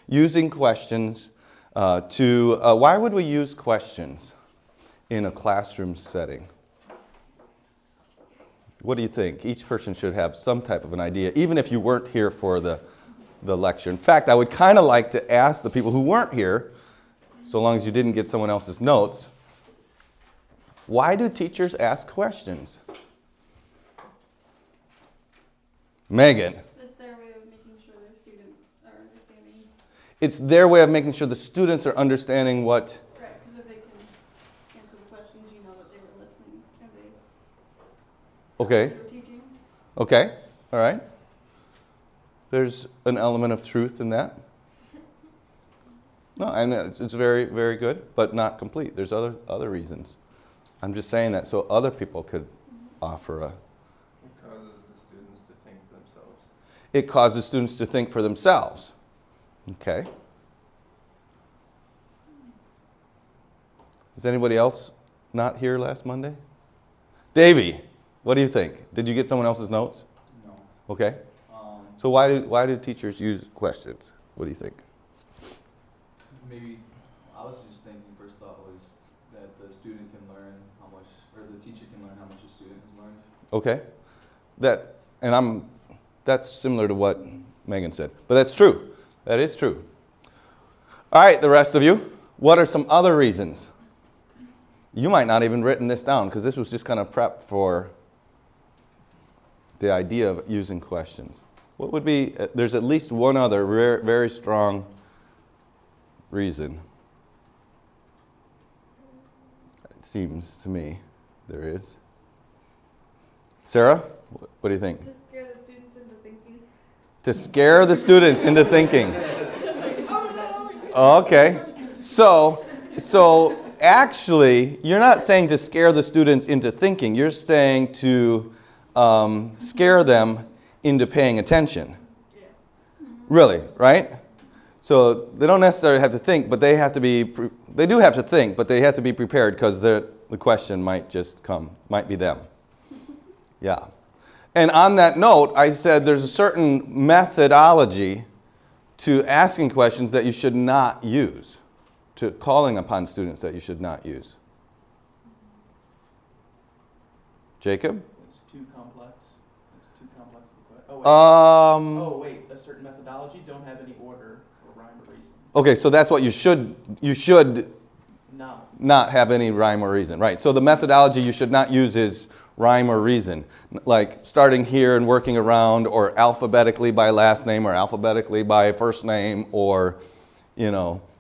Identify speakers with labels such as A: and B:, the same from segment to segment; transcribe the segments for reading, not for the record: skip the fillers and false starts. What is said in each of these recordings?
A: Using questions why would we use questions in a classroom setting? What do you think? Each person should have some type of an idea, even if you weren't here for the lecture. In fact, I would kind of like to ask the people who weren't here, so long as you didn't get someone else's notes, why do teachers ask questions? Megan.
B: It's their way of making sure their students are understanding.
A: It's their way of making sure the students are understanding what?
B: Right, because if they can answer the questions, you know that they were listening. And they were teaching.
A: Okay. All right. There's an element of truth in that. No, and it's very, very good, but not complete. There's other reasons. I'm just saying that so other people could offer a...
C: It causes the students to think for themselves.
A: It causes students to think for themselves. Okay. Is anybody else not here last Monday? Davey, what do you think? Did you get someone else's notes?
C: No.
A: Okay. So why do teachers use questions? What do you think?
C: Maybe I was just thinking, first thought was that the student can learn how much, or the teacher can learn how much the student has learned.
A: Okay. That's similar to what Megan said. But that's true. That is true. All right, the rest of you, what are some other reasons? You might not even written this down because this was just kind of prep for the idea of using questions. What would be, there's at least one other very strong reason. It seems to me there is. Sarah, what do you think?
B: To scare the students into thinking.
A: To scare the students into thinking. Okay. So actually, you're not saying to scare the students into thinking. You're saying to scare them into paying attention.
B: Yeah.
A: Really, right? So they don't necessarily have to think, but they have to be, they do have to think, but they have to be prepared because the question might just come, might be them. Yeah. And on that note, I said there's a certain methodology to asking questions that you should not use, to calling upon students that you should not use. Jacob?
D: It's too complex. It's too complex of a question.
A: Oh,
D: wait, a certain methodology, don't have any order or rhyme or reason.
A: Okay, so that's what you should
D: No.
A: not have any rhyme or reason. Right, so the methodology you should not use is rhyme or reason. Like starting here and working around, or alphabetically by last name, or alphabetically by first name, or,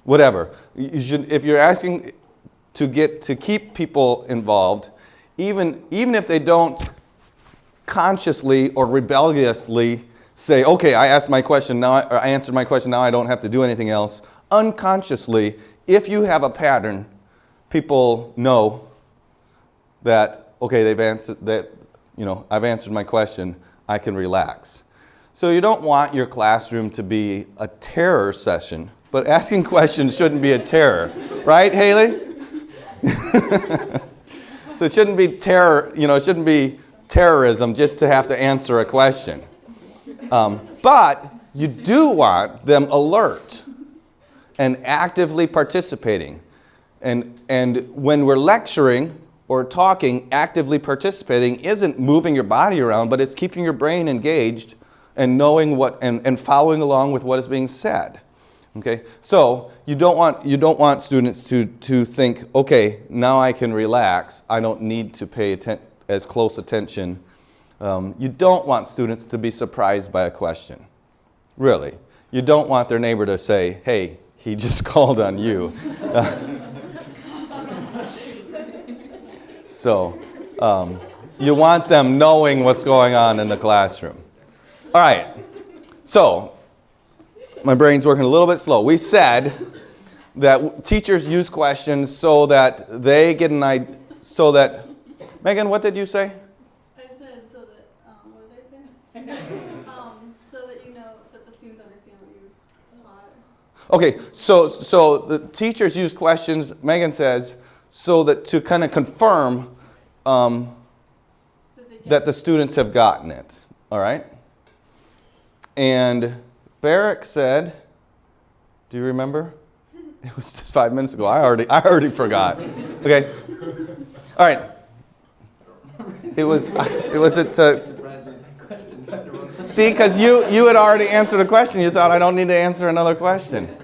A: whatever. You should, if you're asking to keep people involved, even if they don't consciously or rebelliously say, okay, I asked my question now, or I answered my question, now I don't have to do anything else. Unconsciously, if you have a pattern, people know that, okay, they've answered that, I've answered my question, I can relax. So you don't want your classroom to be a terror session, but asking questions shouldn't be a terror. Right, Haley? So it shouldn't be terror, it shouldn't be terrorism just to have to answer a question. But you do want them alert and actively participating. And when we're lecturing or talking, actively participating isn't moving your body around, but it's keeping your brain engaged and knowing what and following along with what is being said. Okay, so you don't want students to think, okay, now I can relax. I don't need to pay as close attention. You don't want students to be surprised by a question. Really, you don't want their neighbor to say, "Hey, he just called on you." So you want them knowing what's going on in the classroom. All right, so my brain's working a little bit slow. We said that teachers use questions so that they get an idea, so that, Megan, what did you say?
B: I said so that, what did I say? So that you know that the students understand what you taught.
A: Okay, so the teachers use questions, Megan says, so that to kind of confirm that the students have gotten it. All right? And Barrick said, Do you remember? It was just 5 minutes ago. I already forgot. Okay. All right. It was at. See, because you had already answered a question. You thought I don't need to answer another question.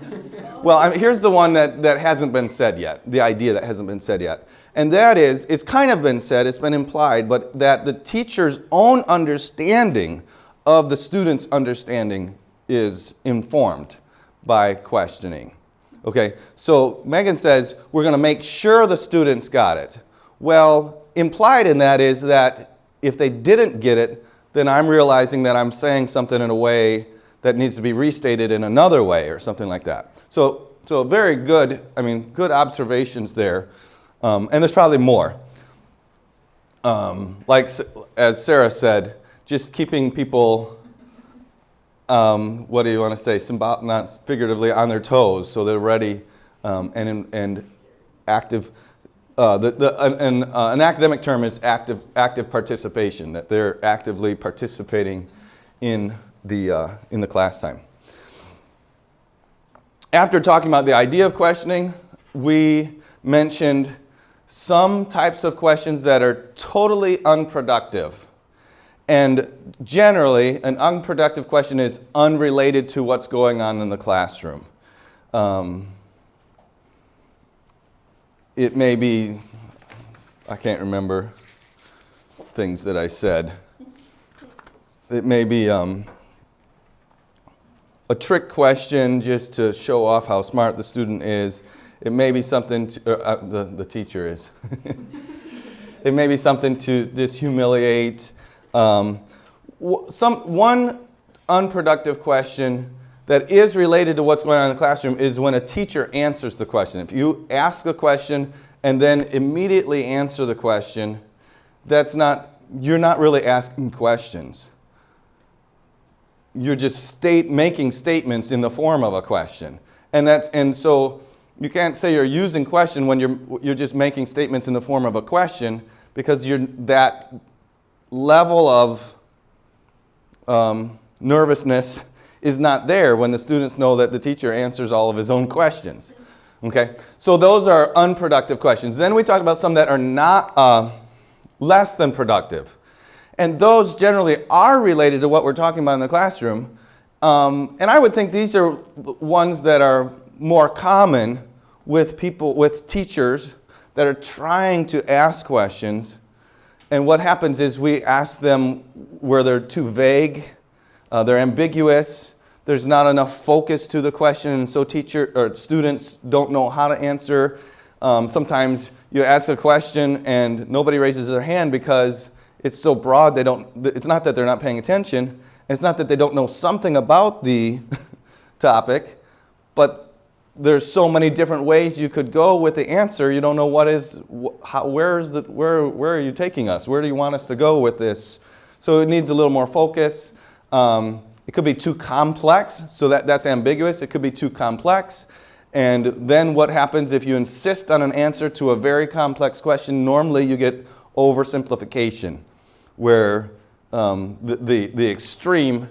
A: Well, here's the one that hasn't been said yet. The idea that hasn't been said yet. And that is, it's kind of been said, it's been implied, but that the teacher's own understanding of the student's understanding is informed by questioning. Okay, so Megan says, we're going to make sure the students got it. Well, implied in that is that if they didn't get it, then I'm realizing that I'm saying something in a way that needs to be restated in another way or something like that. So very good, good observations there. And there's probably more. Like, as Sarah said, just keeping people, what do you want to say, not figuratively, on their toes, so they're ready and active. An academic term is active participation, that they're actively participating in the class time. After talking about the idea of questioning, we mentioned some types of questions that are totally unproductive. And generally, an unproductive question is unrelated to what's going on in the classroom. It may be, I can't remember things that I said. It may be a trick question just to show off how smart the student is. It may be something the teacher is. It may be something to just humiliate. One unproductive question that is related to what's going on in the classroom is when a teacher answers the question. If you ask a question and then immediately answer the question, you're not really asking questions. You're just making statements in the form of a question. And so you can't say you're using question when you're just making statements in the form of a question, because that level of nervousness is not there when the students know that the teacher answers all of his own questions. Okay, so those are unproductive questions. Then we talked about some that are not less than productive. And those generally are related to what we're talking about in the classroom. And I would think these are ones that are more common with teachers that are trying to ask questions. And what happens is we ask them where they're too vague, they're ambiguous, there's not enough focus to the question, and so students don't know how to answer. Sometimes you ask a question and nobody raises their hand because it's so broad it's not that they're not paying attention, it's not that they don't know something about the topic, but there's so many different ways you could go with the answer. You don't know where are you taking us? Where do you want us to go with this? So it needs a little more focus. It could be too complex, so that's ambiguous. It could be too complex. And then what happens if you insist on an answer to a very complex question? Normally you get oversimplification, where the extreme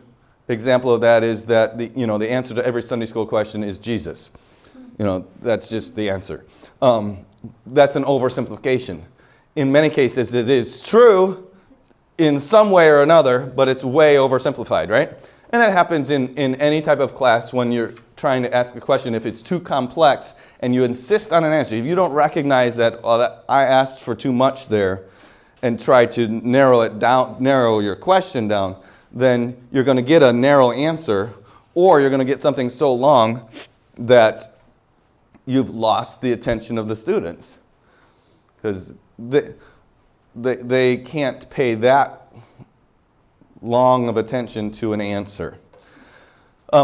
A: example of that is that the answer to every Sunday school question is Jesus. That's just the answer. That's an oversimplification. In many cases, it is true in some way or another, but it's way oversimplified, right? And that happens in any type of class when you're trying to ask a question. If it's too complex and you insist on an answer, if you don't recognize that I asked for too much there and try to narrow your question down, then you're going to get a narrow answer, or you're going to get something so long that you've lost the attention of the students, because they can't pay that long of attention to an answer.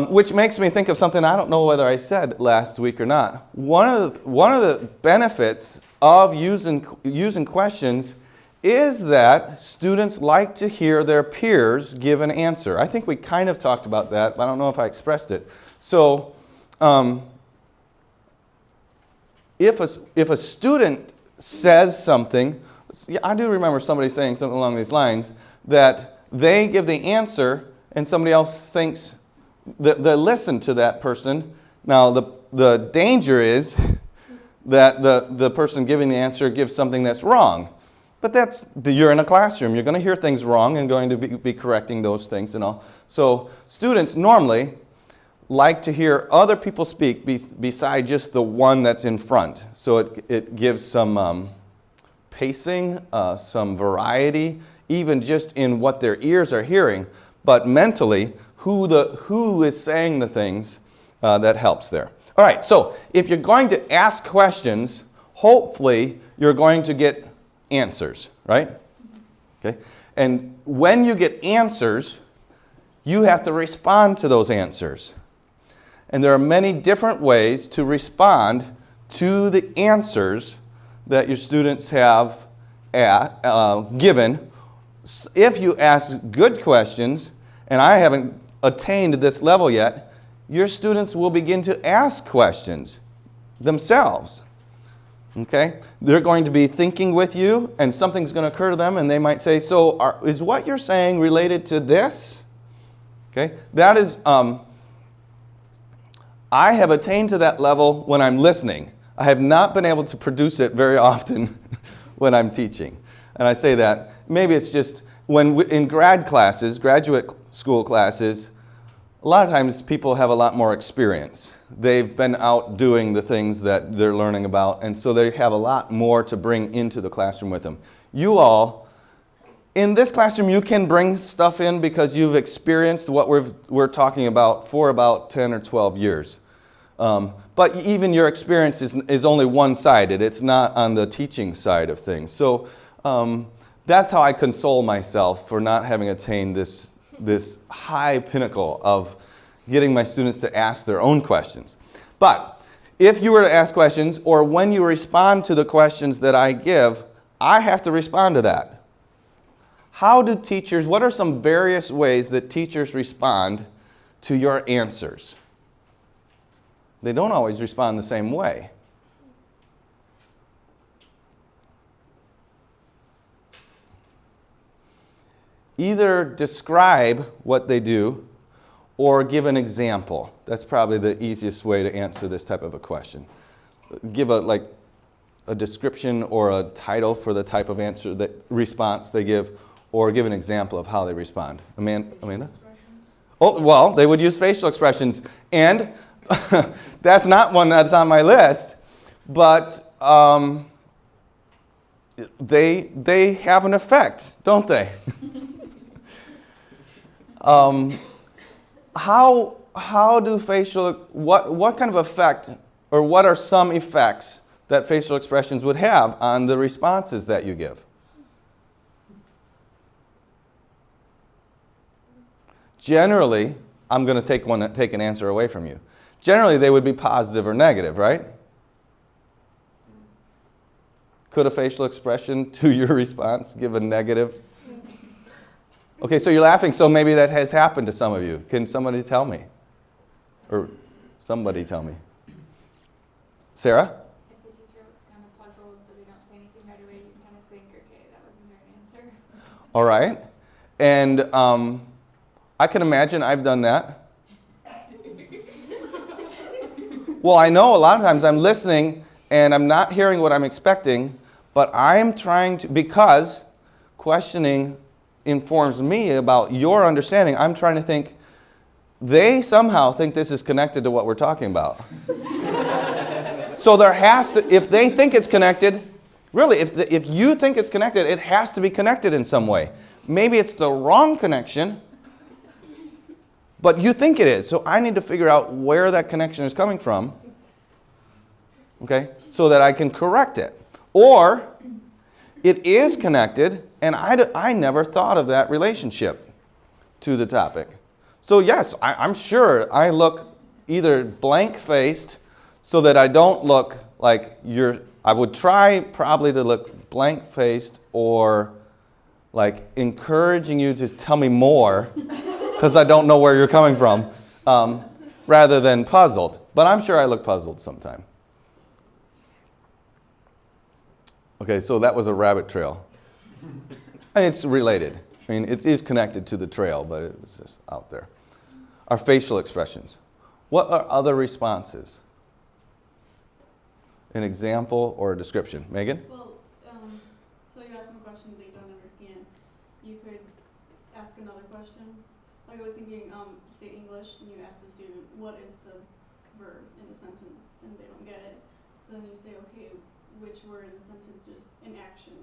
A: Which makes me think of something I don't know whether I said last week or not. One of the benefits of using questions is that students like to hear their peers give an answer. I think we kind of talked about that, but I don't know if I expressed it. So if a student says something, I do remember somebody saying something along these lines, that they give the answer and somebody else thinks that they listen to that person. Now, the danger is that the person giving the answer gives something that's wrong. But you're in a classroom. You're going to hear things wrong and going to be correcting those things and all. So students normally like to hear other people speak beside just the one that's in front. So it gives some pacing, some variety, even just in what their ears are hearing. But mentally, who is saying the things, that helps there. All right, so if you're going to ask questions, hopefully you're going to get answers, right? Okay. And when you get answers, you have to respond to those answers. And there are many different ways to respond to the answers that your students have given. If you ask good questions, and I haven't attained this level yet, your students will begin to ask questions themselves. Okay? They're going to be thinking with you, and something's going to occur to them, and they might say, so is what you're saying related to this? Okay? That is, I have attained to that level when I'm listening. I have not been able to produce it very often when I'm teaching. And I say that, maybe it's just, in graduate school classes, a lot of times people have a lot more experience. They've been out doing the things that they're learning about, and so they have a lot more to bring into the classroom with them. You all, in this classroom, you can bring stuff in because you've experienced what we're talking about for about 10 or 12 years. But even your experience is only one-sided. It's not on the teaching side of things. So that's how I console myself for not having attained this high pinnacle of getting my students to ask their own questions. But if you were to ask questions, or when you respond to the questions that I give, I have to respond to that. What are some various ways that teachers respond to your answers? They don't always respond the same way. Either describe what they do or give an example. That's probably the easiest way to answer this type of a question. Give a description or a title for the type of response they give, or give an example of how they respond. Amanda? Oh, well, they would use facial expressions, and that's not one that's on my list, but they have an effect, don't they? How do what kind of effect, or what are some effects that facial expressions would have on the responses that you give? Generally, I'm going to take an answer away from you. Generally, they would be positive or negative, right? Could a facial expression to your response give a negative? Okay, so you're laughing, so maybe that has happened to some of you. Can somebody tell me? Or somebody tell me. Sarah?
E: If the teacher looks kind of puzzled, but they don't say anything right away, you can kind of think, okay, that wasn't their answer.
A: All right. And I can imagine I've done that. Well, I know a lot of times I'm listening and I'm not hearing what I'm expecting, but I'm trying to, because questioning informs me about your understanding, I'm trying to think, they somehow think this is connected to what we're talking about. So there has to, if they think it's connected, really, if you think it's connected, it has to be connected in some way. Maybe it's the wrong connection, but you think it is. So I need to figure out where that connection is coming from, okay, so that I can correct it. Or it is connected, and I never thought of that relationship to the topic. So yes, I'm sure I look either blank-faced so that I don't look like I would try probably to look blank-faced or like encouraging you to tell me more because I don't know where you're coming from, rather than puzzled. But I'm sure I look puzzled sometime. Okay, so that was a rabbit trail. And it's related. I mean, it is connected to the trail, but it was just out there. Our facial expressions. What are other responses? An example or a description. Megan?
B: Well, so you ask them a question they don't understand. You could ask another question. Like I was thinking, say English, and you ask the student, what is the verb in the sentence, and they don't get it. So then you say, okay, which word in the sentence is in action?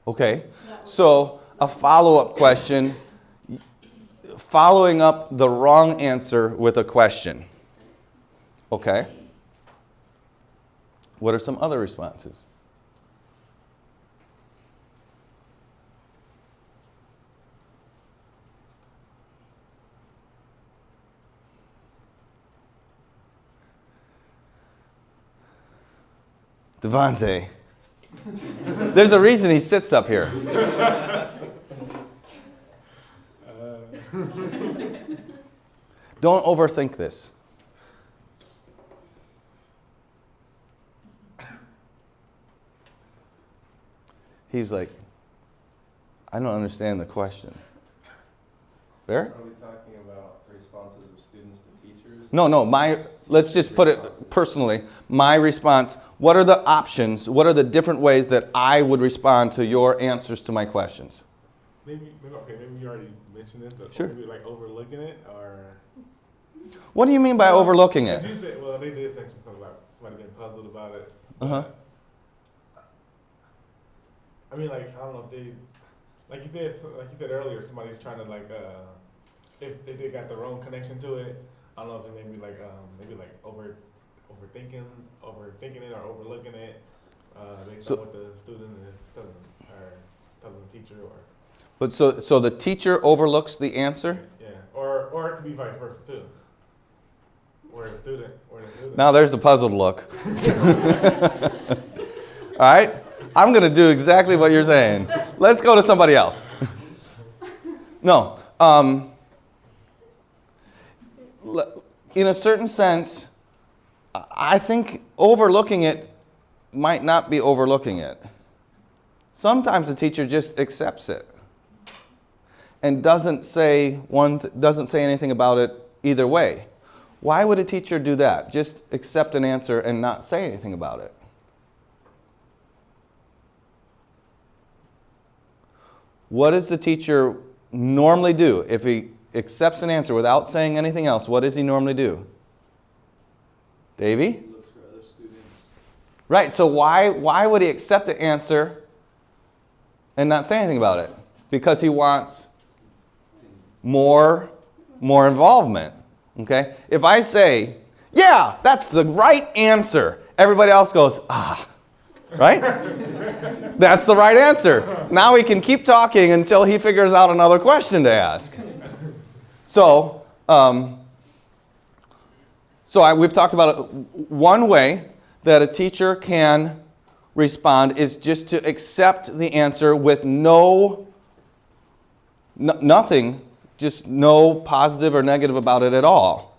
A: Okay.
B: That would-
A: So a follow-up question, following up the wrong answer with a question. Okay. What are some other responses? Devontae. There's a reason he sits up here. Don't overthink this. He's like, I don't understand the question. There?
F: Are we talking about responses of students to teachers?
A: No, let's just put it personally. My response, what are the options? What are the different ways that I would respond to your answers to my questions?
G: Maybe you already mentioned it, but
A: Sure.
G: maybe like overlooking it, or
A: What do you mean by overlooking it?
G: Did you say, well, they did say something about somebody being puzzled about it.
A: Uh-huh.
G: I mean, like, I don't know if they, like you said earlier, somebody's trying to if they got the wrong connection to it. I don't know if it maybe overthinking it or overlooking it, based on what the student is telling the teacher, or
A: But so the teacher overlooks the answer?
G: yeah, or it could be vice versa too. Or the student.
A: Now there's the puzzled look. All right? I'm going to do exactly what you're saying. Let's go to somebody else. No. In a certain sense, I think overlooking it might not be overlooking it. Sometimes the teacher just accepts it and doesn't say anything about it either way. Why would a teacher do that? Just accept an answer and not say anything about it? What does the teacher normally do? If he accepts an answer without saying anything else, what does he normally do? Davey?
C: He looks for other students.
A: Right, so why would he accept the answer and not say anything about it? Because he wants more involvement. Okay? If I say, yeah, that's the right answer, everybody else goes, right? That's the right answer. Now we can keep talking until he figures out another question to ask. So, we've talked about it. One way that a teacher can respond is just to accept the answer with nothing, just no positive or negative about it at all.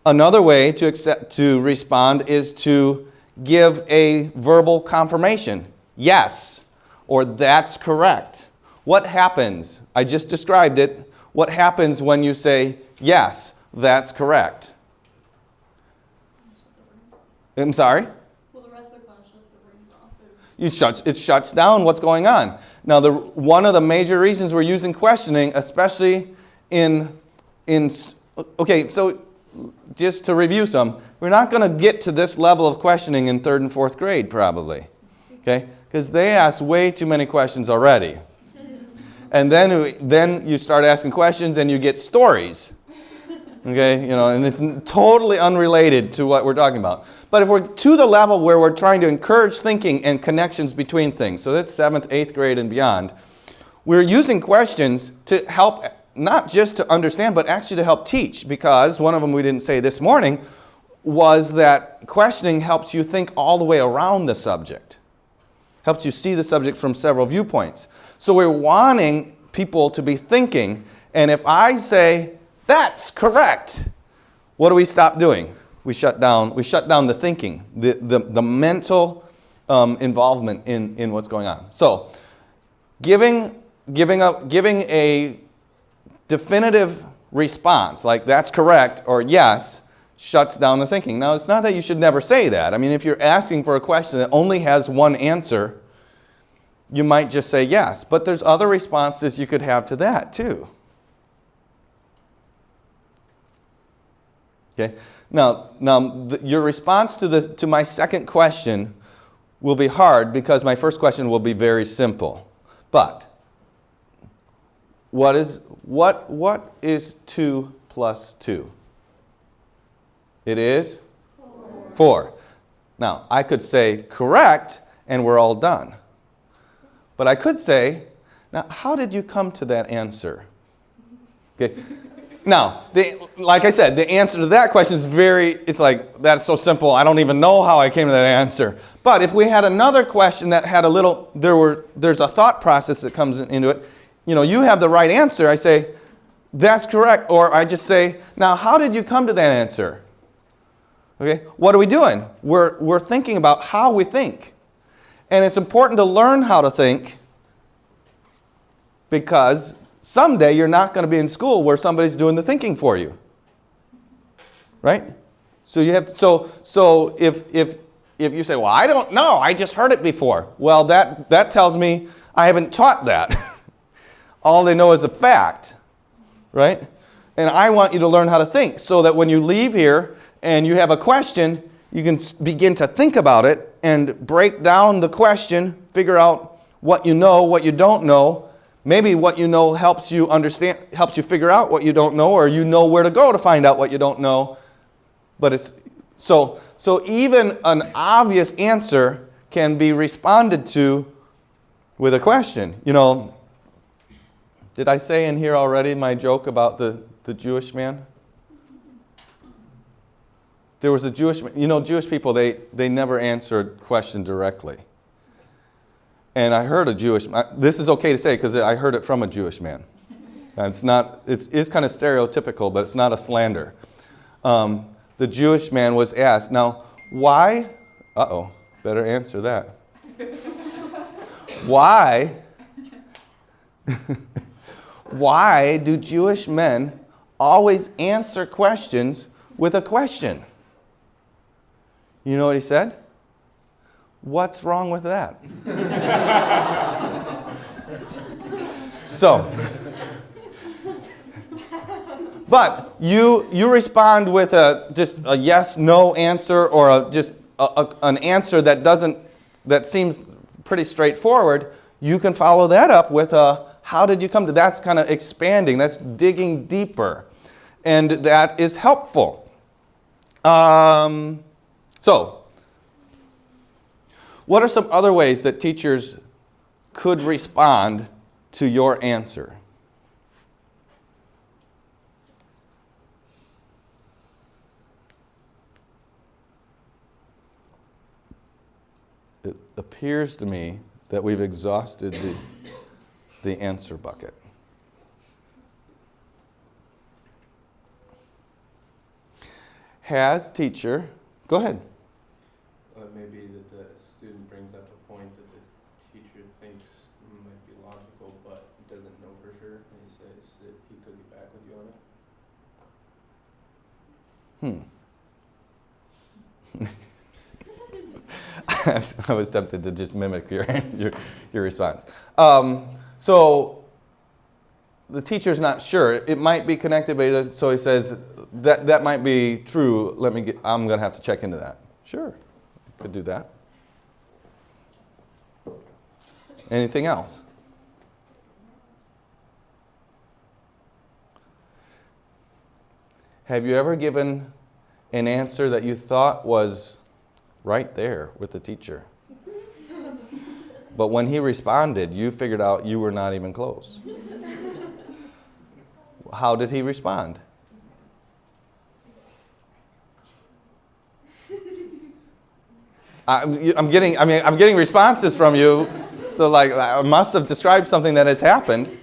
A: Another way to respond is to give a verbal confirmation. Yes, or that's correct. What happens? I just described it. What happens when you say, yes, that's correct? I'm sorry?
B: Well, the rest of the class shuts the brains off.
A: It shuts down what's going on. Now, one of the major reasons we're using questioning, especially okay, so just to review some, we're not going to get to this level of questioning in 3rd and 4th grade, probably. Okay? Because they ask way too many questions already. And then you start asking questions and you get stories. Okay? And it's totally unrelated to what we're talking about. But if we're to the level where we're trying to encourage thinking and connections between things, so that's 7th, 8th grade and beyond, we're using questions to help, not just to understand, but actually to help teach, because one of them we didn't say this morning was that questioning helps you think all the way around the subject, helps you see the subject from several viewpoints. So we're wanting people to be thinking, and if I say, that's correct, what do we stop doing? We shut down the thinking, the mental involvement in what's going on. So giving a definitive response, like that's correct or yes, shuts down the thinking. Now, it's not that you should never say that. I mean, if you're asking for a question that only has one answer, you might just say yes. But there's other responses you could have to that too. Okay? Now, your response to my second question will be hard because my first question will be very simple. But what is 2 plus 2? It is 4. Now, I could say correct and we're all done. But I could say, now, how did you come to that answer? Okay. Now, like I said, the answer to that question is it's like, that's so simple, I don't even know how I came to that answer. But if we had another question that had there's a thought process that comes into it, you have the right answer, I say, that's correct. Or I just say, now, how did you come to that answer? Okay, what are we doing? We're thinking about how we think. And it's important to learn how to think because someday you're not going to be in school where somebody's doing the thinking for you. Right? So you have so if you say, well, I don't know, I just heard it before. Well, that tells me I haven't taught that. All they know is a fact. Right? And I want you to learn how to think so that when you leave here and you have a question, you can begin to think about it and break down the question, figure out what you know, what you don't know. Maybe what you know helps you figure out what you don't know, or you know where to go to find out what you don't know. But it's so even an obvious answer can be responded to with a question. Did I say in here already my joke about the Jewish man? There was a Jewish man. Jewish people, they never answer a question directly. And I heard this is okay to say because I heard it from a Jewish man. It's kind of stereotypical, but it's not a slander. The Jewish man was asked, now, why, better answer that. Why do Jewish men always answer questions with a question? You know what he said? What's wrong with that? But you respond with just a yes/no answer, or just an answer that seems pretty straightforward. You can follow that up with how did you come to? That's kind of expanding. That's digging deeper, and that is helpful. So, what are some other ways that teachers could respond to your answer? It appears to me that we've exhausted the answer bucket. Has teacher, go ahead.
F: Maybe that the student brings up a point that the teacher thinks might be logical, but doesn't know for sure, and he says that he could get back with you on it.
A: I was tempted to just mimic your response. So the teacher's not sure. It might be connected, but so he says that might be true. I'm going to have to check into that. Sure, could do that. Anything else? Have you ever given an answer that you thought was right there with the teacher, but when he responded, you figured out you were not even close? How did he respond? I'm getting responses from you, so I must have described something that has happened.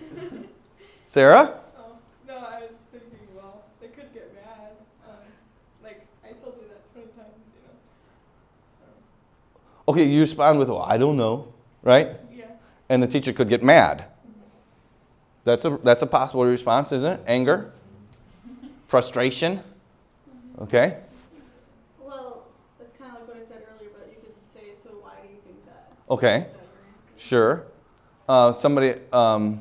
A: Sarah?
E: Oh, no, I was thinking, well, they could get mad. I told you that 20 times,
A: Okay, you respond with, well, I don't know, right?
E: Yeah.
A: And the teacher could get mad. That's a possible response, isn't it? Anger? Frustration? Okay?
B: Well, it's kind of like what I said earlier, but you could say, so why do you think that?
A: Okay.
B: Is that
A: Sure.
B: your answer?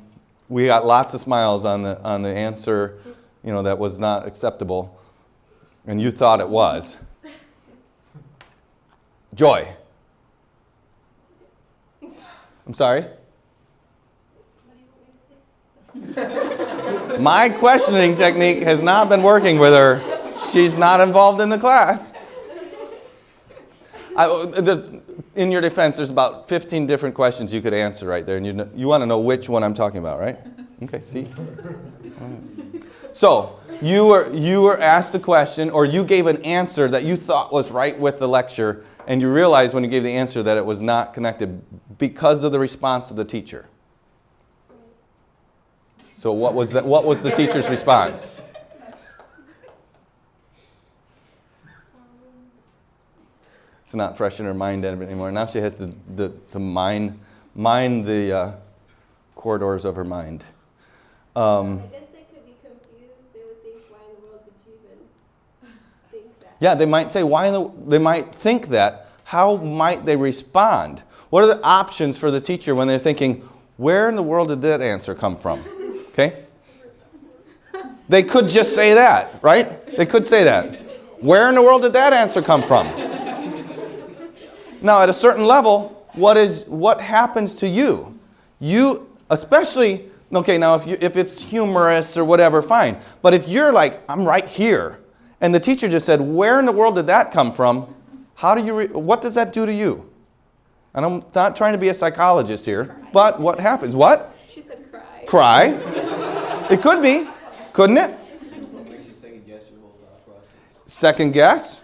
A: We got lots of smiles on the answer, that was not acceptable, and you thought it was. Joy. I'm sorry? My questioning technique has not been working with her. She's not involved in the class. In your defense, there's about 15 different questions you could answer right there, and you want to know which one I'm talking about, right? Okay, see? So, you were asked a question, or you gave an answer that you thought was right with the lecture, and you realized when you gave the answer that it was not connected because of the response of the teacher. So what was the teacher's response? It's not fresh in her mind anymore. Now she has to mine the corridors of her mind.
H: I guess they could be confused. They would think, why in the world would you even think that?
A: Yeah, they might say, they might think that. How might they respond? What are the options for the teacher when they're thinking, where in the world did that answer come from? Okay? They could just say that, right? They could say that. Where in the world did that answer come from? Now, at a certain level, what happens to you? You, especially, okay, now if it's humorous or whatever, fine. But if you're like, I'm right here, and the teacher just said, where in the world did that come from? What does that do to you? And I'm not trying to be a psychologist here, but what happens? What?
H: She said cry.
A: Cry. It could be, couldn't it?
C: What makes you second guess your whole thought process?
A: Second guess?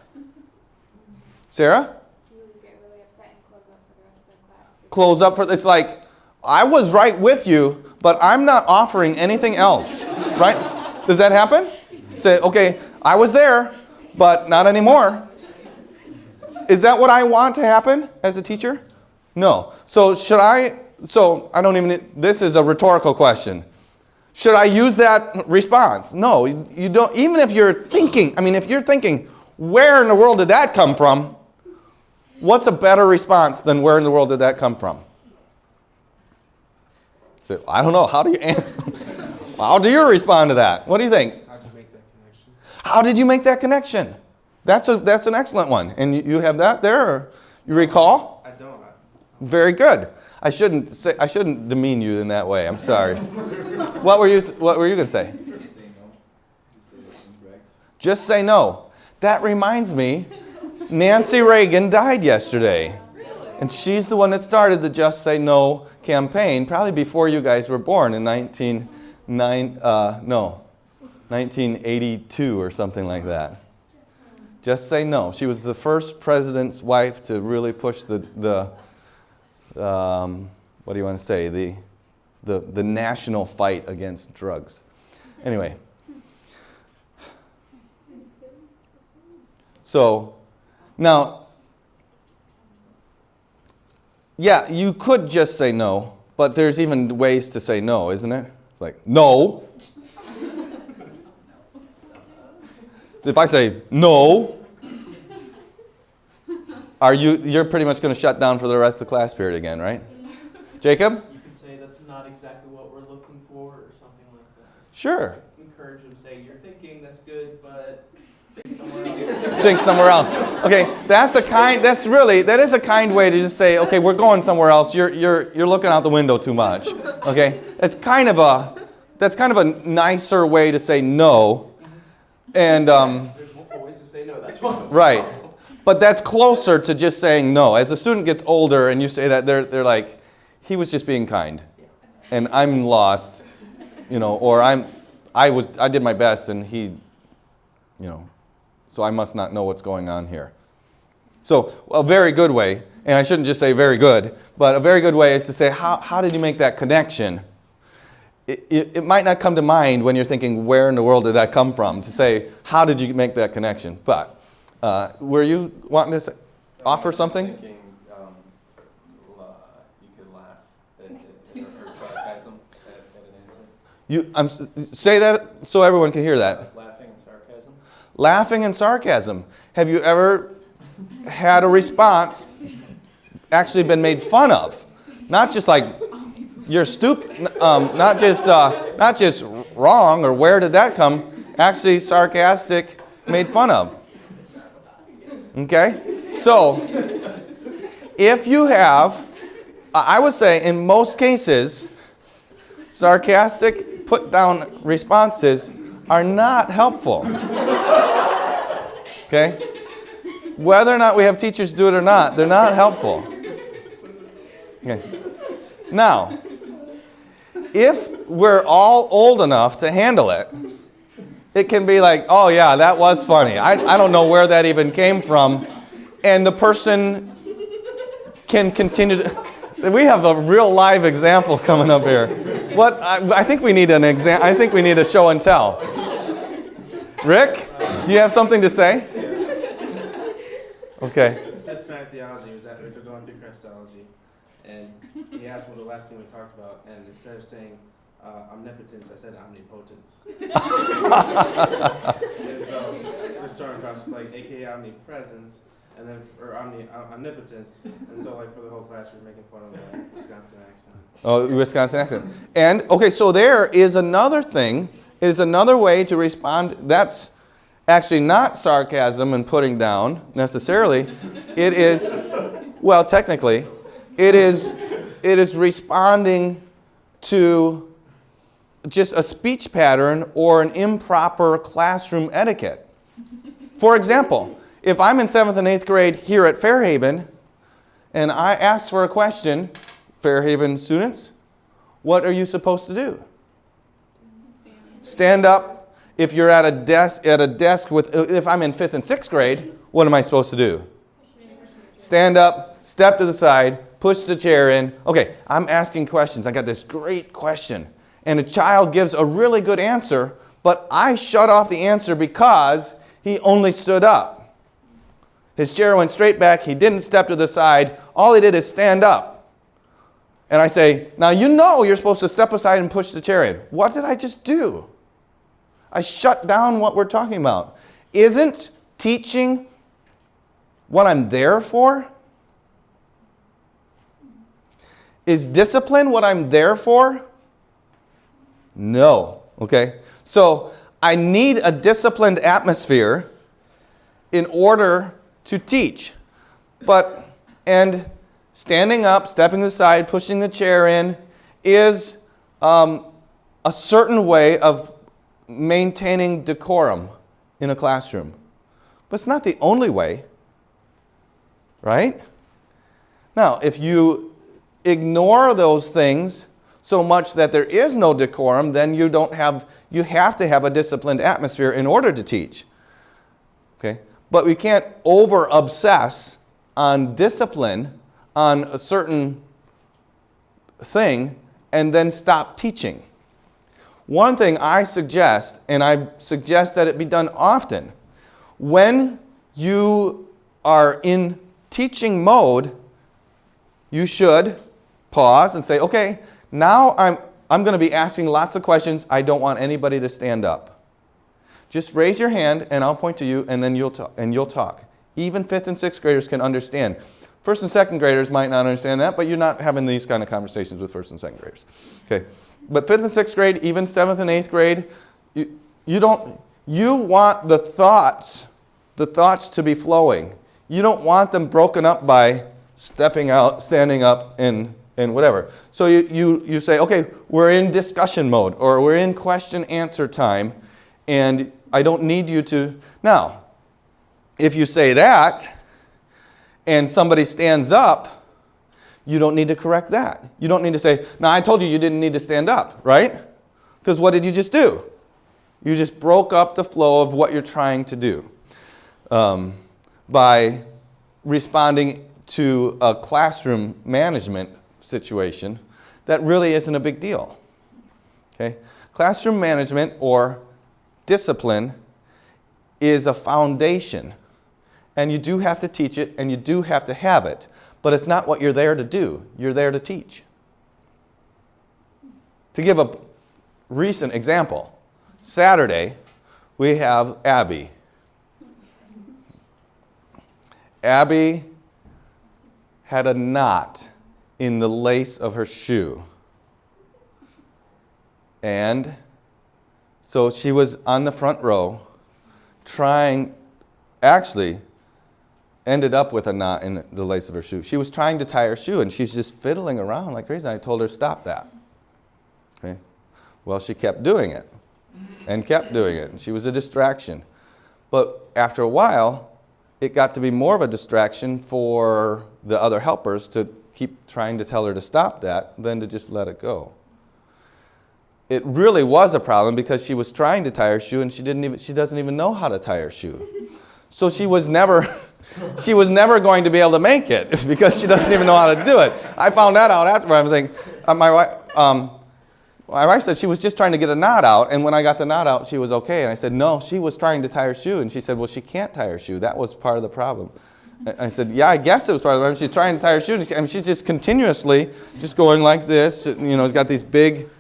A: Sarah?
E: You would get really upset and close up for the rest of the class.
A: Close up for, it's like, I was right with you, but I'm not offering anything else, right? Does that happen? Say, okay, I was there, but not anymore. Is that what I want to happen as a teacher? No. So this is a rhetorical question. Should I use that response? No, you don't. Even if you're thinking, where in the world did that come from? What's a better response than where in the world did that come from? So, I don't know. How do you answer? How do you respond to that? What do you think?
F: How'd you make that connection?
A: How did you make that connection? That's an excellent one. And you have that there? Or you recall?
F: I don't.
A: Very good. I shouldn't demean you in that way. I'm sorry. What were you going to say?
C: Just say no. Just say that's incorrect.
A: Just say no. That reminds me, Nancy Reagan died yesterday. And she's the one that started the Just Say No campaign, probably before you guys were born in 1982 or something like that. Just say no. She was the first president's wife to really push the what do you want to say, the national fight against drugs. Anyway. So, now, yeah, you could just say no, but there's even ways to say no, isn't it? It's like, no. So if I say no, you're pretty much going to shut down for the rest of the class period again, right? Jacob?
D: You could say that's not exactly what we're looking for, or something like that.
A: Sure.
D: Encourage them, say, you're thinking that's good, but think somewhere else.
A: Think somewhere else. Okay, that is a kind way to just say, okay, we're going somewhere else. You're looking out the window too much. Okay? That's kind of a nicer way to say no. And
D: There's multiple ways to say no. That's one.
A: right. But that's closer to just saying no. As a student gets older and you say that, they're like, he was just being kind. And I'm lost, or I did my best and he, so I must not know what's going on here. So a very good way, and I shouldn't just say very good, but a very good way is to say, how did you make that connection? It might not come to mind when you're thinking, where in the world did that come from? To say, how did you make that connection? But were you wanting to offer something?
F: I was thinking you could laugh at or sarcasm at an answer.
A: Say that so everyone can hear that.
F: Laughing and sarcasm.
A: Laughing and sarcasm. Have you ever had a response actually been made fun of? Not just like, you're stupid, not just wrong or where did that come, actually sarcastic, made fun of. Okay? So, if you have, I would say in most cases, sarcastic put down responses are not helpful. Okay? Whether or not we have teachers do it or not, they're not helpful. Okay. Now, if we're all old enough to handle it, it can be like, oh yeah, that was funny. I don't know where that even came from. And the person can continue to... We have a real live example coming up here. What I think we need I think we need a show and tell. Rick, do you have something to say? Okay.
F: Systematic theology was that we were going through Christology, and he asked what the last thing we talked about, and instead of saying omnipotence, I said omnipotence. And so the starting cross was like, aka omnipresence, and then omnipotence, and so like for the whole class we were making fun of the Wisconsin accent.
A: Oh, Wisconsin accent. And okay, so there is another thing. Is another way to respond. That's actually not sarcasm and putting down necessarily. It is, well, technically, it is responding to just a speech pattern or an improper classroom etiquette. For example, if I'm in 7th and 8th grade here at Fairhaven and I ask for a question, Fairhaven students, what are you supposed to do? Stand up. If you're at a desk with, if I'm in 5th and 6th grade, what am I supposed to do? Stand up, step to the side, push the chair in. Okay, I'm asking questions. I got this great question. And a child gives a really good answer, but I shut off the answer because he only stood up. His chair went straight back. He didn't step to the side. All he did is stand up. And I say, now you know you're supposed to step aside and push the chair in. What did I just do? I shut down what we're talking about. Isn't teaching what I'm there for? Is discipline what I'm there for? No. Okay? So I need a disciplined atmosphere in order to teach. And standing up, stepping aside, pushing the chair in is a certain way of maintaining decorum in a classroom. But it's not the only way, right? Now, if you ignore those things so much that there is no decorum, then you have to have a disciplined atmosphere in order to teach. Okay? But we can't over-obsess on discipline on a certain thing and then stop teaching. One thing I suggest, and I suggest that it be done often, when you are in teaching mode, you should pause and say, okay, now I'm going to be asking lots of questions. I don't want anybody to stand up. Just raise your hand and I'll point to you and then you'll talk. Even 5th and 6th graders can understand. 1st and 2nd graders might not understand that, but you're not having these kind of conversations with 1st and 2nd graders. Okay. But 5th and 6th grade, even 7th and 8th grade, you want the thoughts to be flowing. You don't want them broken up by stepping out, standing up, and whatever. So you say, okay, we're in discussion mode, or we're in question-answer time, and I don't need you to... Now, if you say that, and somebody stands up, you don't need to correct that. You don't need to say, now I told you you didn't need to stand up, right? Because what did you just do? You just broke up the flow of what you're trying to do by responding to a classroom management situation that really isn't a big deal. Okay? Classroom management or discipline is a foundation, and you do have to teach it and you do have to have it. But it's not what you're there to do. You're there to teach. To give a recent example, Saturday we have Abby. Abby had a knot in the lace of her shoe. And so she was on the front row actually ended up with a knot in the lace of her shoe. She was trying to tie her shoe, and she's just fiddling around like crazy. I told her, stop that. Okay. Well, she kept doing it and kept doing it. And she was a distraction. But after a while, it got to be more of a distraction for the other helpers to keep trying to tell her to stop that than to just let it go. It really was a problem because she was trying to tie her shoe and she doesn't even know how to tie her shoe. So she was never going to be able to make it because she doesn't even know how to do it. I found that out afterward. I was thinking, my wife said she was just trying to get a knot out, and when I got the knot out, she was okay. And I said, no, she was trying to tie her shoe. And she said, well, she can't tie her shoe. That was part of the problem. I said, yeah, I guess it was part of the problem. She's trying to tie her shoe, and she's just continuously just going like this. You know, it's got these big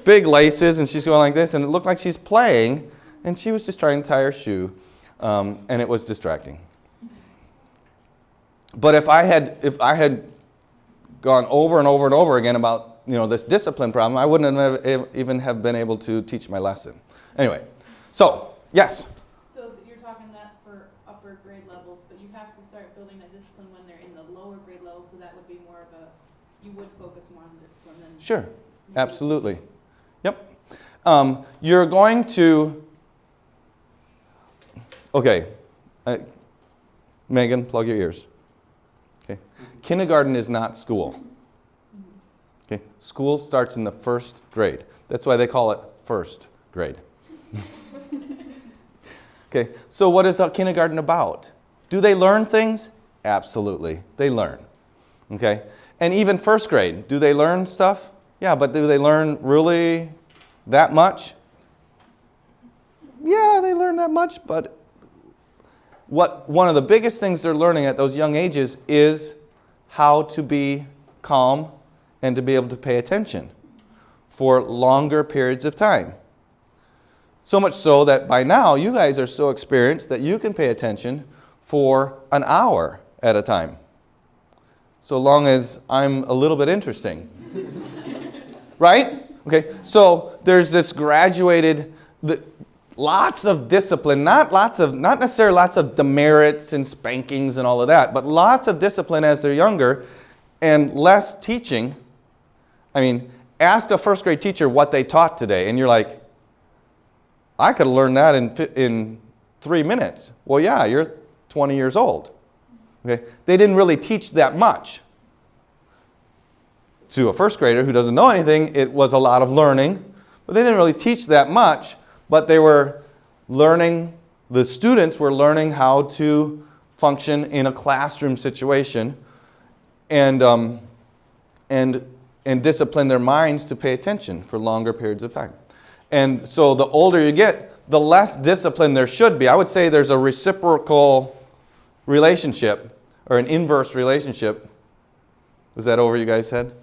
A: laces, and she's going like this, and it looked like she's playing, and she was just trying to tie her shoe, and it was distracting. But if I had gone over and over and over again about this discipline problem, I wouldn't have even have been able to teach my lesson. Anyway, so yes.
B: So you're talking that for upper grade levels, but you have to start building that discipline when they're in the lower grade levels. So that would be more of you would focus more on discipline than.
A: Sure, absolutely. Yep. You're going to. Okay, Megan, plug your ears. Okay, kindergarten is not school. Okay, school starts in the first grade. That's why they call it first grade. Okay, so what is a kindergarten about? Do they learn things? Absolutely, they learn. Okay, and even first grade, do they learn stuff? Yeah, but do they learn really that much? Yeah, they learn that much, but one of the biggest things they're learning at those young ages is how to be calm and to be able to pay attention for longer periods of time. So much so that by now you guys are so experienced that you can pay attention for an hour at a time. So long as I'm a little bit interesting. Right? Okay, so there's this graduated, lots of discipline, not necessarily lots of demerits and spankings and all of that, but lots of discipline as they're younger and less teaching. I mean, ask a first grade teacher what they taught today, and you're like, I could have learned that in 3 minutes. Well, yeah, you're 20 years old. Okay, they didn't really teach that much. To a first grader who doesn't know anything, it was a lot of learning, but they didn't really teach that much, but they were learning, the students were learning how to function in a classroom situation and discipline their minds to pay attention for longer periods of time. And so the older you get, the less discipline there should be. I would say there's a reciprocal relationship or an inverse relationship. Was that over you guys' head?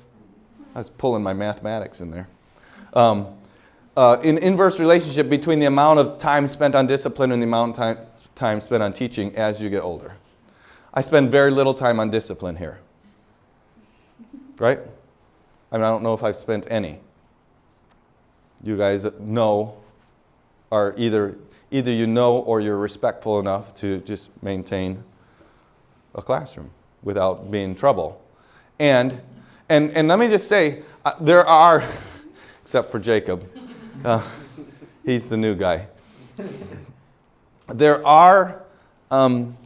A: I was pulling my mathematics in there. An inverse relationship between the amount of time spent on discipline and the amount of time spent on teaching as you get older. I spend very little time on discipline here. Right? I mean, I don't know if I've spent any. You guys know, or either you know or you're respectful enough to just maintain a classroom without being in trouble. And let me just say, there are, except for Jacob, he's the new guy. There are, I'm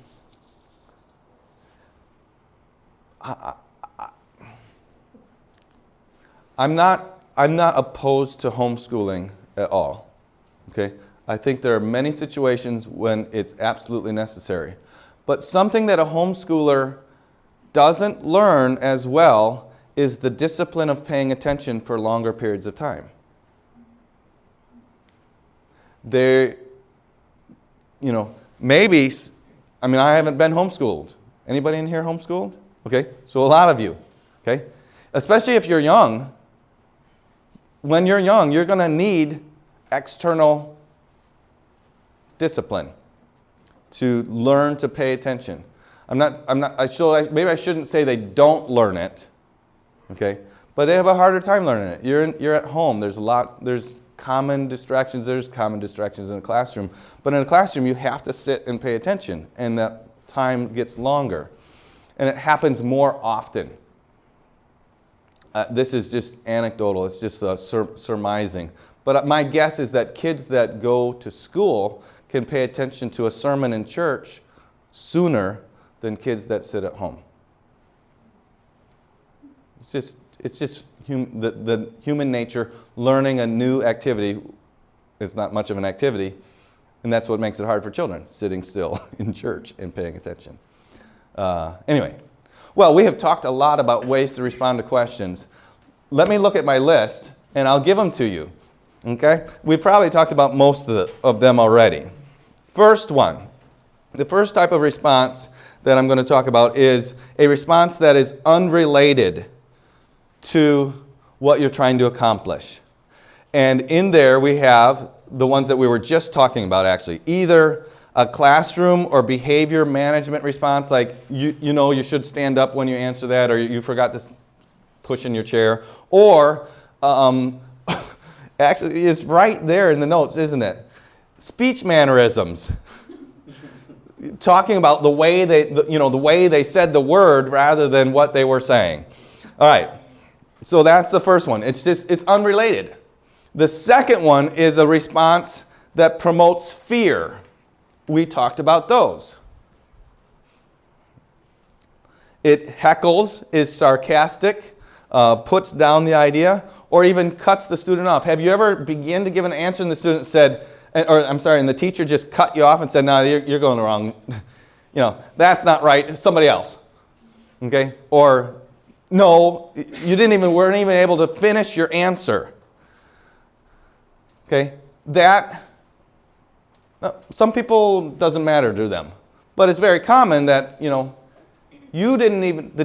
A: not opposed to homeschooling at all. Okay, I think there are many situations when it's absolutely necessary, but something that a homeschooler doesn't learn as well is the discipline of paying attention for longer periods of time. Maybe, I mean, I haven't been homeschooled. Anybody in here homeschooled? Okay, so a lot of you, okay? Especially if you're young. When you're young, you're going to need external discipline to learn to pay attention. Maybe I shouldn't say they don't learn it, okay? But they have a harder time learning it. You're at home. There's common distractions. There's common distractions in a classroom. But in a classroom, you have to sit and pay attention, and that time gets longer. And it happens more often. This is just anecdotal. It's just surmising. But my guess is that kids that go to school can pay attention to a sermon in church sooner than kids that sit at home. It's just the human nature. Learning a new activity is not much of an activity, and that's what makes it hard for children, sitting still in church and paying attention. Anyway, well, we have talked a lot about ways to respond to questions. Let me look at my list, and I'll give them to you. Okay? We've probably talked about most of them already. First one, the first type of response that I'm going to talk about is a response that is unrelated to what you're trying to accomplish. And in there we have the ones that we were just talking about actually. Either a classroom or behavior management response, like you should stand up when you answer that, or you forgot to push in your chair. Or, actually it's right there in the notes, isn't it? Speech mannerisms. Talking about the way they said the word rather than what they were saying. All right. So that's the first one. It's unrelated. The second one is a response that promotes fear. We talked about those. It heckles, is sarcastic, puts down the idea, or even cuts the student off. Have you ever begun to give an answer and the student said, and the teacher just cut you off and said, no, you're going wrong. That's not right. Somebody else. Okay? Or, no, weren't even able to finish your answer. Okay? Some people doesn't matter to them. But it's very common that, the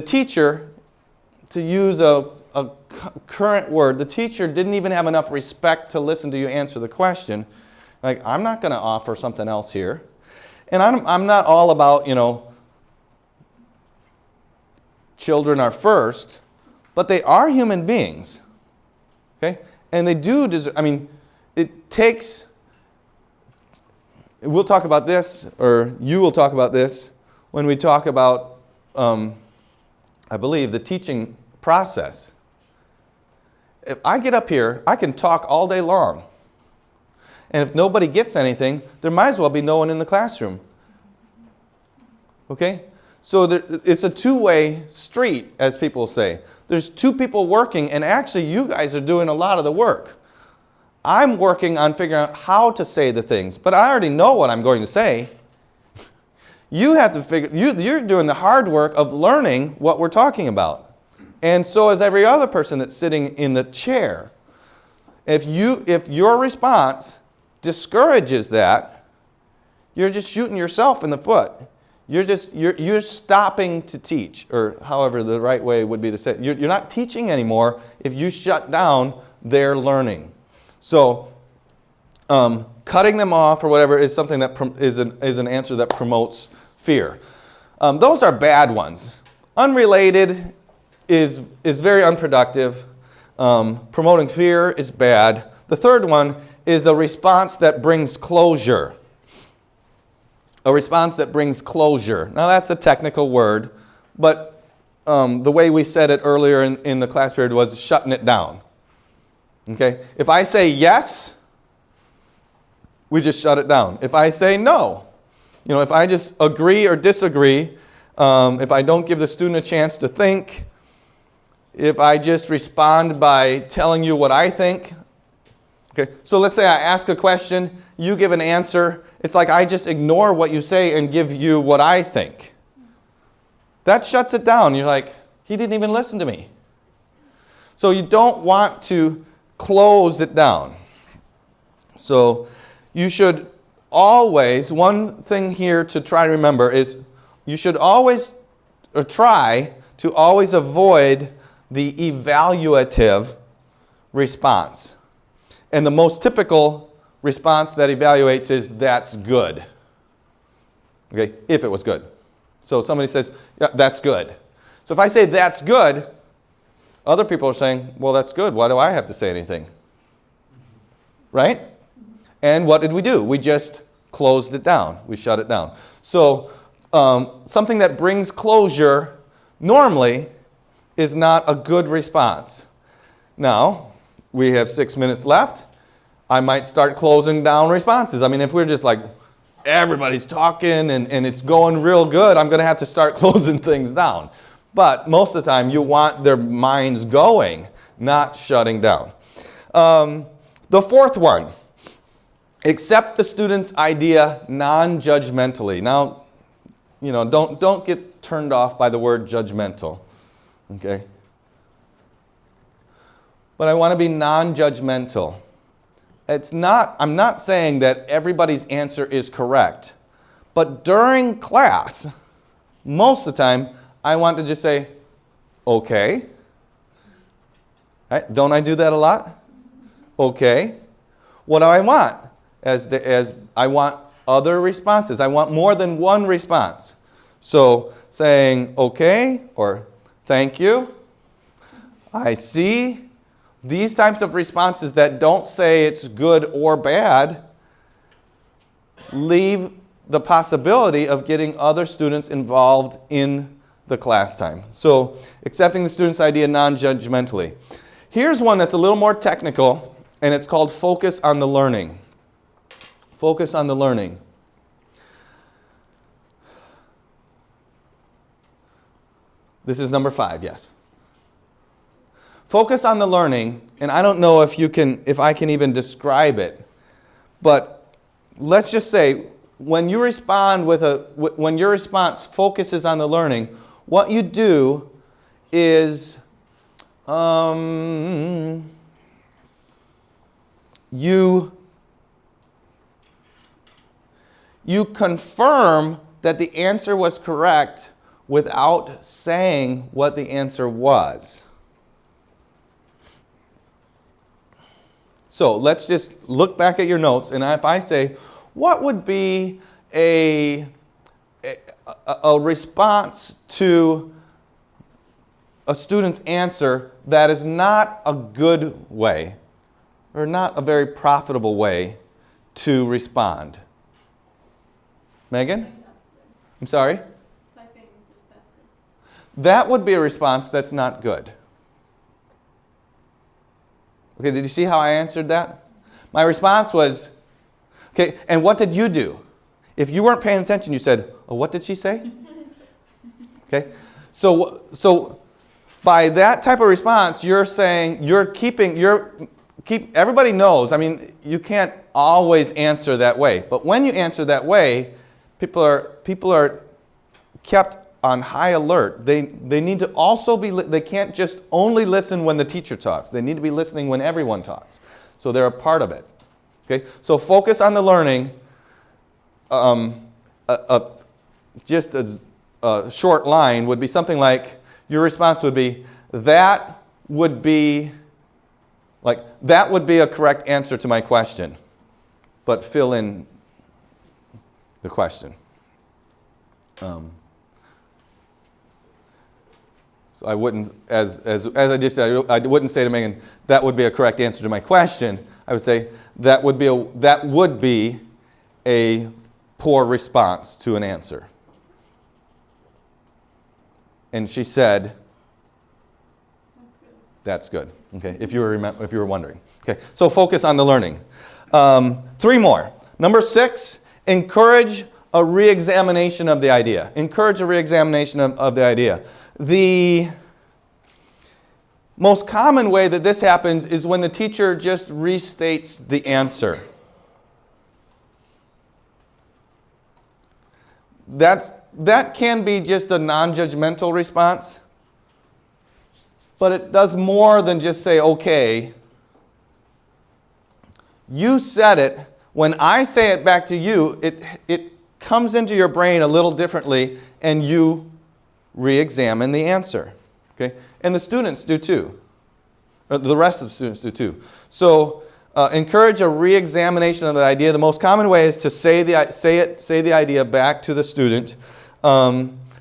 A: teacher, to use a current word, the teacher didn't even have enough respect to listen to you answer the question. Like, I'm not going to offer something else here. And I'm not all about, children are first, but they are human beings. Okay? And they do deserve, it takes, we'll talk about this, or you will talk about this, when we talk about, I believe, the teaching process. If I get up here, I can talk all day long. And if nobody gets anything, there might as well be no one in the classroom. Okay? So it's a two-way street, as people say. There's two people working, and actually you guys are doing a lot of the work. I'm working on figuring out how to say the things, but I already know what I'm going to say. You have to you're doing the hard work of learning what we're talking about. And so is every other person that's sitting in the chair. If your response discourages that, you're just shooting yourself in the foot. You're stopping to teach, or however the right way would be to say it. You're not teaching anymore if you shut down their learning. So cutting them off or whatever is something that is an answer that promotes fear. Those are bad ones. Unrelated is very unproductive. Promoting fear is bad. The third one is a response that brings closure. A response that brings closure. Now that's a technical word, but the way we said it earlier in the class period was shutting it down. Okay? If I say yes, we just shut it down. If I say no, if I just agree or disagree, if I don't give the student a chance to think, if I just respond by telling you what I think. Okay, so let's say I ask a question, you give an answer. It's like I just ignore what you say and give you what I think. That shuts it down. You're like, he didn't even listen to me. So you don't want to close it down. So you should always, one thing here to try to remember is you should always, or try to always avoid the evaluative response. And the most typical response that evaluates is, that's good. Okay, if it was good. So somebody says, yeah, that's good. So if I say that's good, other people are saying, well, that's good. Why do I have to say anything? Right? And what did we do? We just closed it down. We shut it down. So something that brings closure normally is not a good response. Now, we have 6 minutes left. I might start closing down responses. I mean, if we're just like, everybody's talking and it's going real good, I'm going to have to start closing things down. But most of the time, you want their minds going, not shutting down. The fourth one, accept the student's idea non-judgmentally. Now, you know, don't get turned off by the word judgmental, okay? But I want to be non-judgmental. I'm not saying that everybody's answer is correct, but during class, most of the time, I want to just say, okay. Right? Don't I do that a lot? Okay. What do I want? As I want other responses. I want more than one response. So saying okay or thank you, I see. These types of responses that don't say it's good or bad leave the possibility of getting other students involved in the class time. So accepting the student's idea non-judgmentally. Here's one that's a little more technical, and it's called focus on the learning. Focus on the learning. This is number 5, yes. Focus on the learning, and I don't know if I can even describe it, but let's just say when you respond when your response focuses on the learning, what you do is you confirm that the answer was correct without saying what the answer was. So let's just look back at your notes, and if I say, what would be a response to a student's answer that is not a good way, or not a very profitable way to respond? Megan? I'm sorry?
B: By saying just that's good.
A: That would be a response that's not good. Okay, did you see how I answered that? My response was, okay, and what did you do? If you weren't paying attention, you said, oh, what did she say? Okay, so by that type of response, you're saying, everybody knows, I mean, you can't always answer that way. But when you answer that way, people are kept on high alert. They need to also they can't just only listen when the teacher talks. They need to be listening when everyone talks. So they're a part of it. Okay? So focus on the learning. Just as a short line would be something like, your response would be, that would be a correct answer to my question, but fill in the question. So I wouldn't, as I just said, I wouldn't say to Megan, that would be a correct answer to my question. I would say that would be a poor response to an answer. And she said, that's good. Okay, if you were wondering. Okay, so focus on the learning. 3 more. Number 6, encourage a re-examination of the idea. Encourage a re-examination of the idea. The most common way that this happens is when the teacher just restates the answer. That can be just a non-judgmental response, but it does more than just say, okay. You said it. When I say it back to you, it comes into your brain a little differently, and you re-examine the answer. Okay? And the students do too. Or the rest of the students do too. So encourage a re-examination of the idea. The most common way is to say the idea back to the student.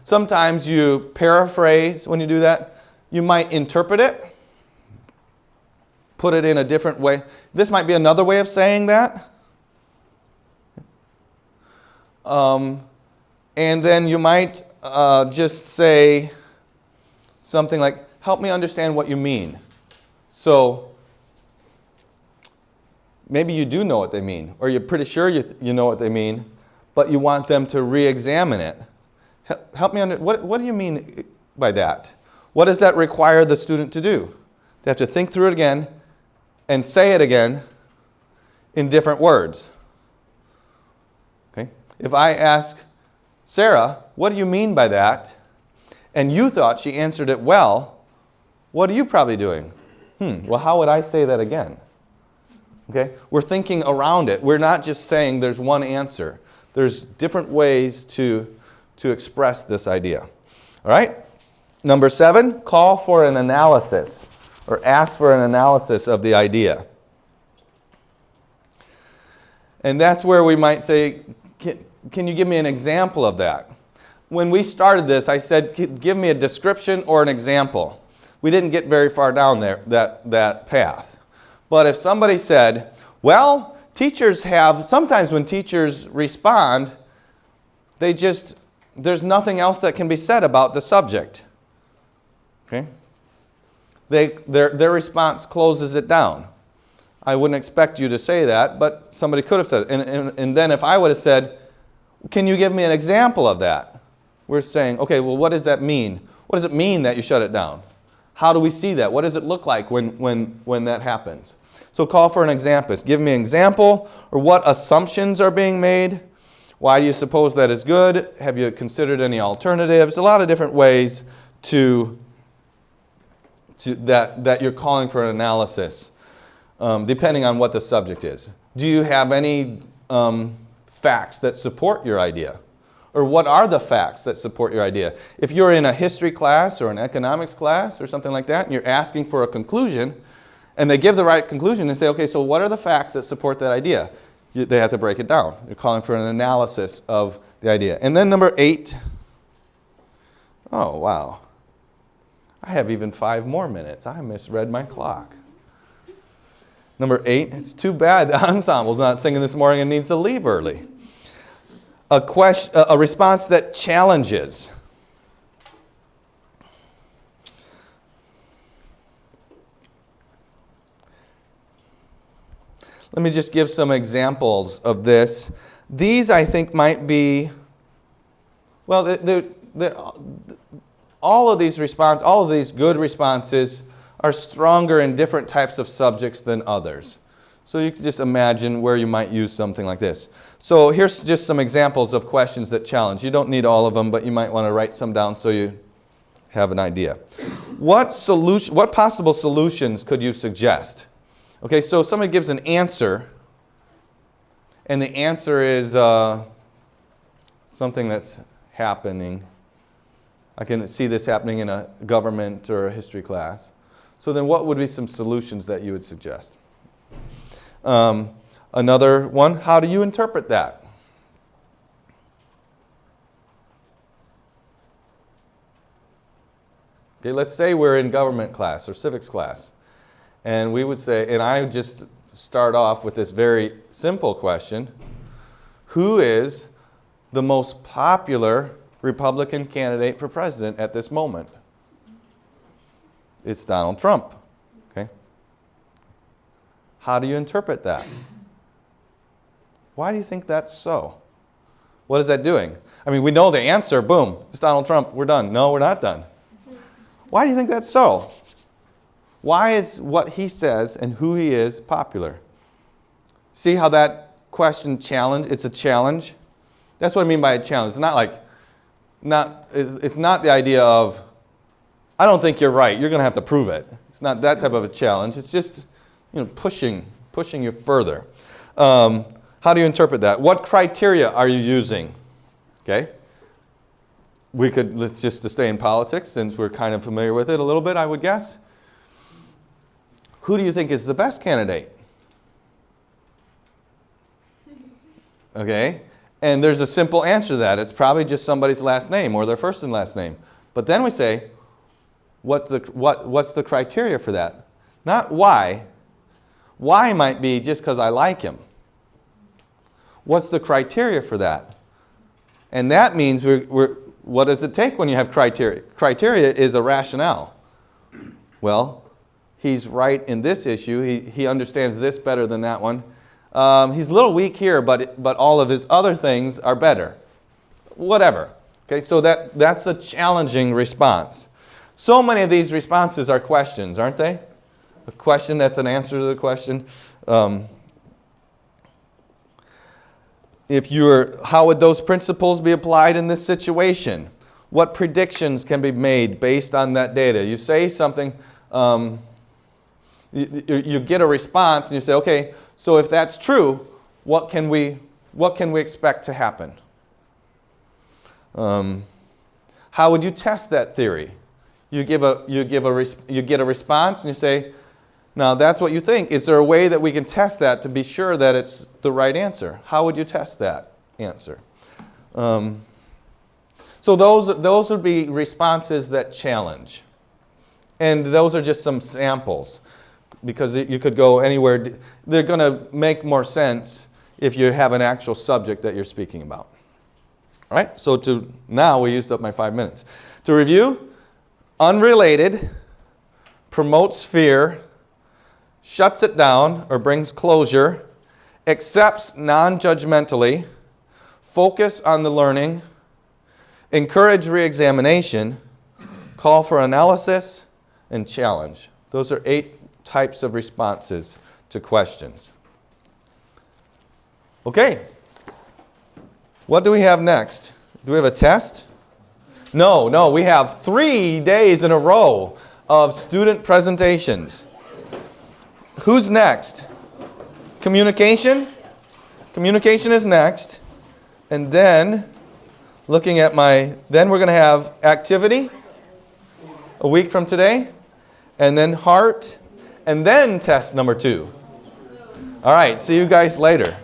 A: Sometimes you paraphrase when you do that. You might interpret it, put it in a different way. This might be another way of saying that. And then you might just say something like, help me understand what you mean. So maybe you do know what they mean, or you're pretty sure you know what they mean, but you want them to re-examine it. Help me what do you mean by that? What does that require the student to do? They have to think through it again and say it again in different words. Okay? If I ask Sarah, what do you mean by that? And you thought she answered it well, what are you probably doing? Well, how would I say that again? Okay? We're thinking around it. We're not just saying there's one answer. There's different ways to express this idea. All right? Number 7, call for an analysis, or ask for an analysis of the idea. And that's where we might say, can you give me an example of that? When we started this, I said, give me a description or an example. We didn't get very far down there, that path. But if somebody said, well, sometimes when teachers respond, there's nothing else that can be said about the subject. Okay? Their response closes it down. I wouldn't expect you to say that, but somebody could have said it. And then if I would have said, can you give me an example of that? We're saying, okay, well, what does that mean? What does it mean that you shut it down? How do we see that? What does it look like when that happens? So call for an example. Give me an example, or what assumptions are being made. Why do you suppose that is good? Have you considered any alternatives? A lot of different ways that you're calling for an analysis, depending on what the subject is. Do you have any facts that support your idea? Or what are the facts that support your idea? If you're in a history class or an economics class or something like that, and you're asking for a conclusion, and they give the right conclusion and say, okay, so what are the facts that support that idea? They have to break it down. You're calling for an analysis of the idea. And then number 8. Oh, wow. I have even 5 more minutes. I misread my clock. Number 8, it's too bad the ensemble's not singing this morning and needs to leave early. A response that challenges. Let me just give some examples of this. These, I think, might be, well, all of these good responses are stronger in different types of subjects than others. So you can just imagine where you might use something like this. So here's just some examples of questions that challenge. You don't need all of them, but you might want to write some down so you have an idea. What possible solutions could you suggest? Okay, so somebody gives an answer, and the answer is something that's happening. I can see this happening in a government or a history class. So then what would be some solutions that you would suggest? Another one, how do you interpret that? Okay, let's say we're in government class or civics class. And we would say, and I would just start off with this very simple question. Who is the most popular Republican candidate for president at this moment? It's Donald Trump. Okay? How do you interpret that? Why do you think that's so? What is that doing? I mean, we know the answer. Boom. It's Donald Trump. We're done. No, we're not done. Why do you think that's so? Why is what he says and who he is popular? See how that question it's a challenge? That's what I mean by a challenge. It's not like, it's not the idea of, I don't think you're right. You're going to have to prove it. It's not that type of a challenge. It's just, pushing you further. How do you interpret that? What criteria are you using? Okay. Let's just to stay in politics, since we're kind of familiar with it a little bit, I would guess. Who do you think is the best candidate? Okay. And there's a simple answer to that. It's probably just somebody's last name or their first and last name. But then we say, what's the criteria for that? Not why. Why might be just because I like him. What's the criteria for that? And that means what does it take when you have criteria? Criteria is a rationale. Well, he's right in this issue. He understands this better than that one. He's a little weak here, but all of his other things are better. Whatever. Okay, so that's a challenging response. So many of these responses are questions, aren't they? A question that's an answer to the question. How would those principles be applied in this situation? What predictions can be made based on that data? You say something, you get a response, and you say, okay, so if that's true, what can we expect to happen? How would you test that theory? You get a response, and you say, now that's what you think. Is there a way that we can test that to be sure that it's the right answer? How would you test that answer? So those would be responses that challenge. And those are just some samples, because you could go anywhere. They're going to make more sense if you have an actual subject that you're speaking about. All right, so now we used up my 5 minutes. To review, unrelated, promotes fear, shuts it down or brings closure, accepts non-judgmentally, focus on the learning, encourage re-examination, call for analysis, and challenge. Those are 8 types of responses to questions. Okay. What do we have next? Do we have a test? No, we have 3 days in a row of student presentations. Who's next? Communication? Communication is next. And then, then we're going to have activity a week from today. And then heart. And then test number 2. All right, see you guys later.